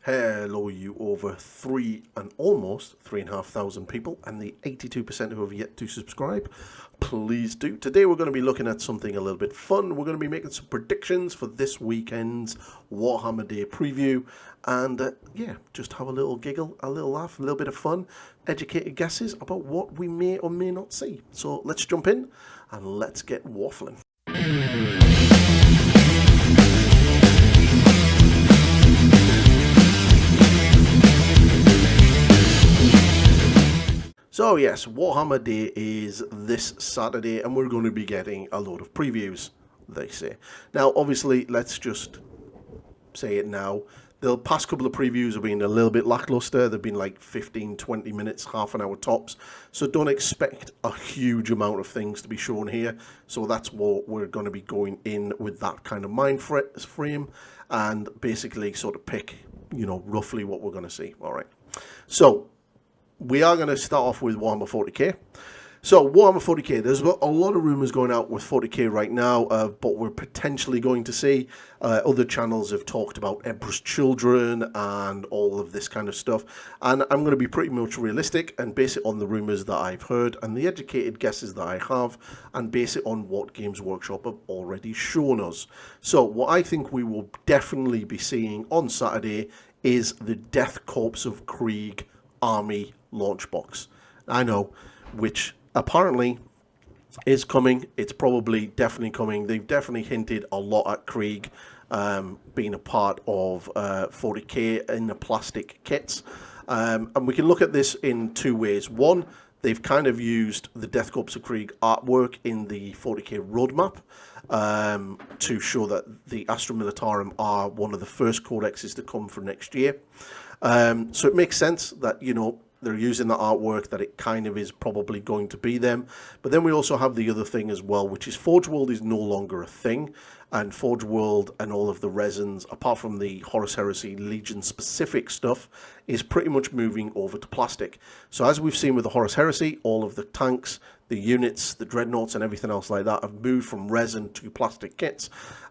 Hello, you over almost 3,500 people, and the 82% who have yet to subscribe. Please do. Today we're going to be looking at something a little bit fun. We're going to be making some predictions for this weekend's Warhammer Day preview, and just have a little giggle, a little laugh, a little bit of fun, educated guesses about what we may or may not see. So let's jump in and let's get waffling. So yes, Warhammer Day is this Saturday, and we're going to be getting a load of previews, they say. Now, obviously, let's just say it now. The past couple of previews have been a little bit lackluster. They've been like 15, 20 minutes, half an hour tops. So don't expect a huge amount of things to be shown here. So that's what we're going to be going in with, that kind of mind frame, and basically sort of pick, roughly what we're going to see. All right. So we are going to start off with Warhammer 40k. So Warhammer 40k, there's a lot of rumours going out with 40k right now, but we're potentially going to see. Other channels have talked about Emperor's Children and all of this kind of stuff. And I'm going to be pretty much realistic and base it on the rumours that I've heard and the educated guesses that I have, and base it on what Games Workshop have already shown us. So what I think we will definitely be seeing on Saturday is the Death Corps of Krieg Army launch box. I know, which apparently is coming. It's probably definitely coming. They've definitely hinted a lot at Krieg being a part of 40k in the plastic kits. And we can look at this in two ways. One, they've kind of used the Death Corps of Krieg artwork in the 40k roadmap to show that the Astra Militarum are one of the first codexes to come for next year. So it makes sense that, they're using the artwork, that it kind of is probably going to be them. But then we also have the other thing as well, which is Forge World is no longer a thing. And Forge World and all of the resins, apart from the Horus Heresy Legion specific stuff, is pretty much moving over to plastic. So as we've seen with the Horus Heresy, all of the tanks, the units, the dreadnoughts and everything else like that have moved from resin to plastic kits.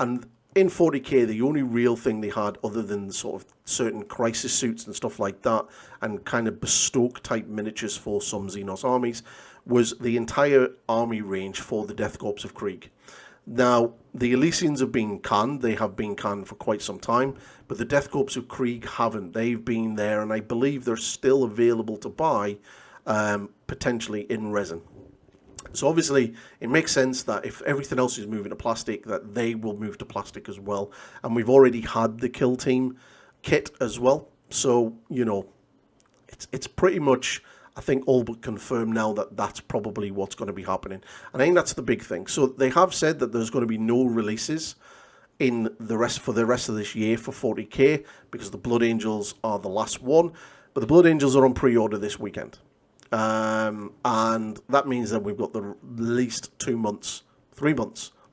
And in 40k, the only real thing they had, other than sort of certain crisis suits and stuff like that, and kind of bespoke type miniatures for some Xenos armies, was the entire army range for the Death Corps of Krieg. Now, the Elysians have been canned. They have been canned for quite some time, but the Death Corps of Krieg haven't. They've been there, and I believe they're still available to buy, potentially in resin. So obviously, it makes sense that if everything else is moving to plastic, that they will move to plastic as well. And we've already had the Kill Team kit as well. So, it's pretty much, I think, all but confirmed now that that's probably what's going to be happening. And I think that's the big thing. So they have said that there's going to be no releases in the rest of this year for 40k, because the Blood Angels are the last one. But the Blood Angels are on pre-order this weekend. And that means that we've got the least 3 months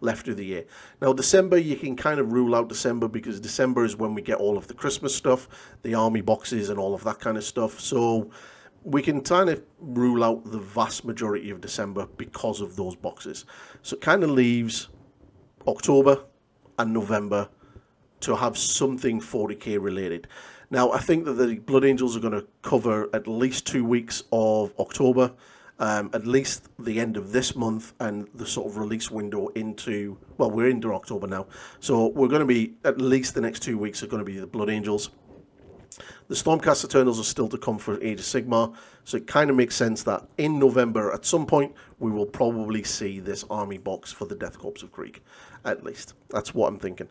left of the year. Now, December, you can kind of rule out December, because December is when we get all of the Christmas stuff, the army boxes and all of that kind of stuff. So we can kind of rule out the vast majority of December because of those boxes. So it kind of leaves October and November to have something 40k related. Now, I think that the Blood Angels are going to cover at least 2 weeks of October, at least the end of this month, and the sort of release window into, well, we're into October now. So we're going to be, at least the next 2 weeks are going to be the Blood Angels. The Stormcast Eternals are still to come for Age of Sigmar, so it kind of makes sense that in November, at some point, we will probably see this army box for the Death Corps of Krieg, at least. That's what I'm thinking.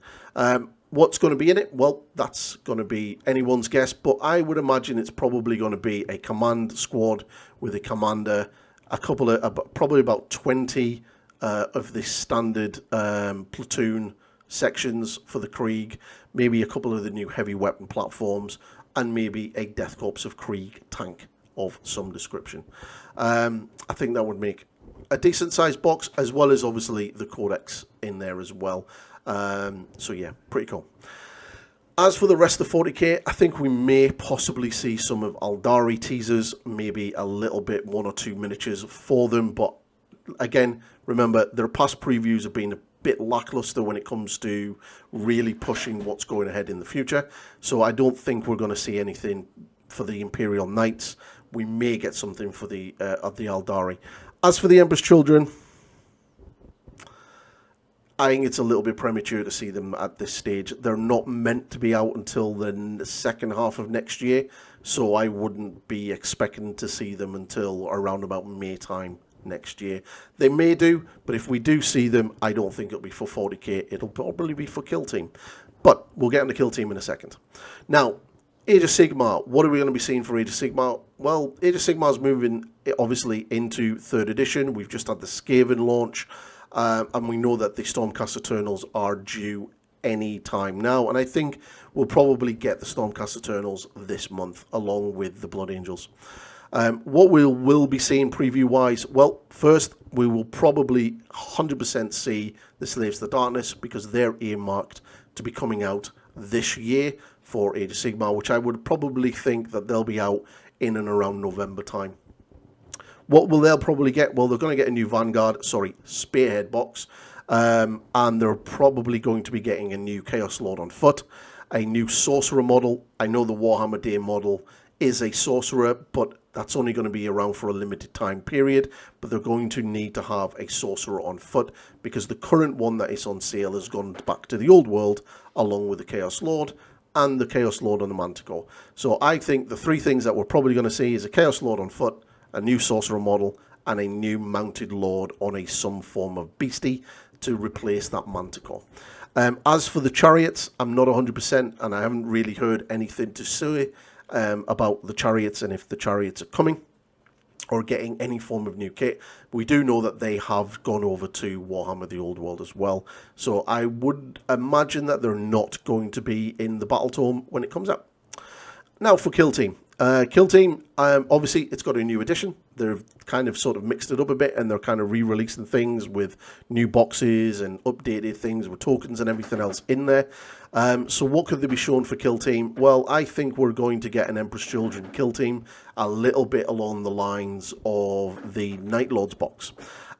What's going to be in it? Well, that's going to be anyone's guess, but I would imagine it's probably going to be a command squad with a commander, a couple of, probably about 20 of the standard platoon sections for the Krieg, maybe a couple of the new heavy weapon platforms, and maybe a Death Corps of Krieg tank of some description. I think that would make a decent sized box, as well as obviously the Codex in there as well. So yeah, pretty cool. As for the rest of 40k, I think we may possibly see some of Aldari teasers, maybe a little bit, 1 or 2 miniatures for them. But again, remember, their past previews have been bit lackluster when it comes to really pushing what's going ahead in the future. So I don't think we're going to see anything for the Imperial Knights. We may get something for the of the Aldari. As for the Emperor's Children, I think it's a little bit premature to see them at this stage. They're not meant to be out until the second half of next year, so I wouldn't be expecting to see them until around about May time next year. They may do, but if we do see them, I don't think it'll be for 40k. It'll probably be for Kill Team. But we'll get into Kill Team in a second. Now, Age of Sigmar. What are we going to be seeing for Age of Sigmar? Well, Age of Sigmar is moving, obviously, into 3rd edition. We've just had the Skaven launch. And we know that the Stormcast Eternals are due any time now. And I think we'll probably get the Stormcast Eternals this month, along with the Blood Angels. What we'll be seeing preview-wise, well, first, we will probably 100% see the Slaves to the Darkness, because they're earmarked to be coming out this year for Age of Sigmar, which I would probably think that they'll be out in and around November time. What will they'll probably get? Well, they're going to get a new Spearhead box, and they're probably going to be getting a new Chaos Lord on foot, a new Sorcerer model. I know the Warhammer Day model is a Sorcerer, but that's only going to be around for a limited time period, but they're going to need to have a Sorcerer on foot, because the current one that is on sale has gone back to the old world, along with the Chaos Lord and the Chaos Lord on the Manticore. So I think the three things that we're probably going to see is a Chaos Lord on foot, a new Sorcerer model, and a new Mounted Lord on some form of beastie to replace that Manticore. As for the Chariots, I'm not 100%, and I haven't really heard anything to say about the Chariots and if the Chariots are coming or getting any form of new kit. We do know that they have gone over to Warhammer the Old World as well, so I would imagine that they're not going to be in the Battletome when it comes out. Now for Kill Team. Kill Team, obviously, it's got a new edition. They've kind of sort of mixed it up a bit, and they're kind of re-releasing things with new boxes and updated things with tokens and everything else in there. So what could they be shown for Kill Team? Well, I think we're going to get an Emperor's Children Kill Team, a little bit along the lines of the Night Lords box.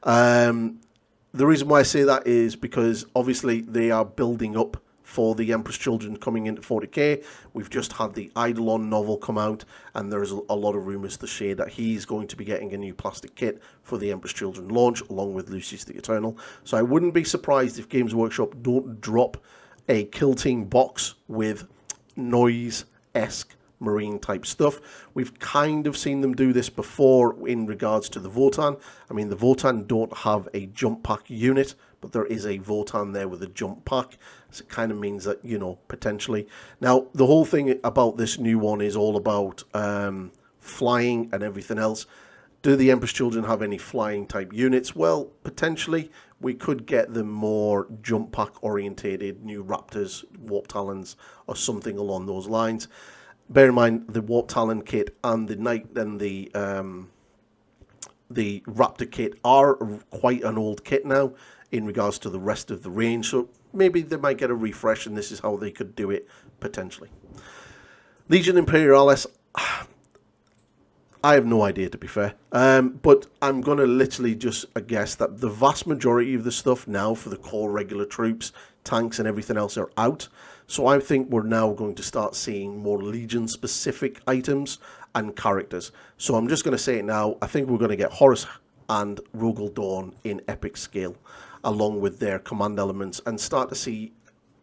The reason why I say that is because, obviously, they are building up for the Emperor's Children coming into 40k. We've just had the Eidolon novel come out, and there's a lot of rumours to say that he's going to be getting a new plastic kit for the Emperor's Children launch, along with Lucius the Eternal. So I wouldn't be surprised if Games Workshop don't drop a Kill Team box with noise-esque marine type stuff. We've kind of seen them do this before in regards to the Votann. I mean, the Votann don't have a jump pack unit, but there is a Votann there with a jump pack. So it kind of means that, you know, potentially. Now, the whole thing about this new one is all about flying and everything else. Do the Emperor's Children have any flying type units? Well, potentially. We could get them more jump pack orientated, new Raptors, Warp Talons, or something along those lines. Bear in mind, the Warp Talon kit and the Knight and the Raptor kit are quite an old kit now in regards to the rest of the range. So maybe they might get a refresh, and this is how they could do it, potentially. Legion Imperialis, I have no idea, to be fair. But I'm going to literally just guess that the vast majority of the stuff now for the core regular troops, tanks and everything else are out. So I think we're now going to start seeing more Legion-specific items and characters. So I'm just going to say it now. I think we're going to get Horus and Rogel Dawn in epic scale, along with their command elements, and start to see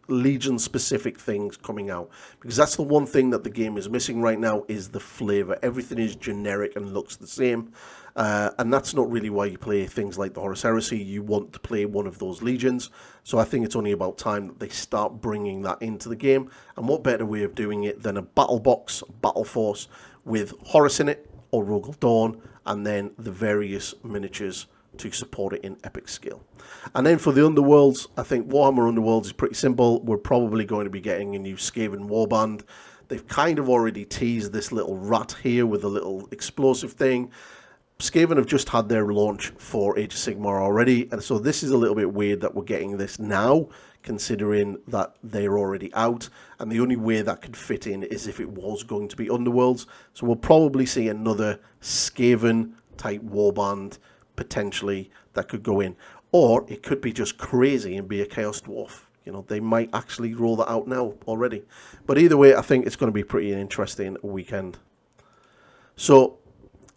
Legion-specific things coming out. Because that's the one thing that the game is missing right now, is the flavour. Everything is generic and looks the same. And that's not really why you play things like the Horus Heresy. You want to play one of those Legions. So I think it's only about time that they start bringing that into the game. And what better way of doing it than a battle box, battle force, with Horus in it, or Rogel Dawn, and then the various miniatures to support it in epic scale. And then for the Underworlds, I think Warhammer Underworlds is pretty simple. We're probably going to be getting a new Skaven warband. They've kind of already teased this little rat here with a little explosive thing. Skaven have just had their launch for Age of Sigmar already, and so this is a little bit weird that we're getting this now, considering that they're already out, and the only way that could fit in is if it was going to be Underworlds. So we'll probably see another Skaven type warband potentially that could go in. Or it could be just crazy and be a Chaos Dwarf. You know, they might actually roll that out now already. But either way, I think it's going to be pretty interesting weekend. So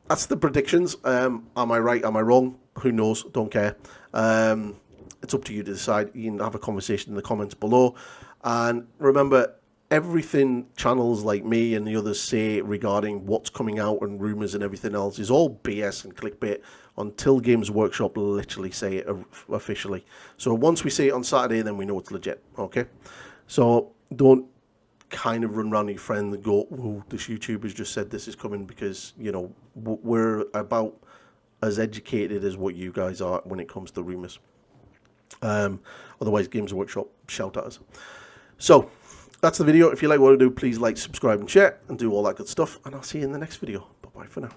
that's the predictions. Am I right? Am I wrong? Who knows? Don't care. It's up to you to decide. You can have a conversation in the comments below. And remember, everything channels like me and the others say regarding what's coming out and rumours and everything else is all BS and clickbait until Games Workshop literally say it officially. So once we see it on Saturday, then we know it's legit, okay? So don't kind of run around your friend and go, oh, this YouTuber's just said this is coming, because, you know, we're about as educated as what you guys are when it comes to rumours. Otherwise, Games Workshop shout at us. So that's the video. If you like what I do, please like, subscribe and share and do all that good stuff, and I'll see you in the next video. Bye bye for now.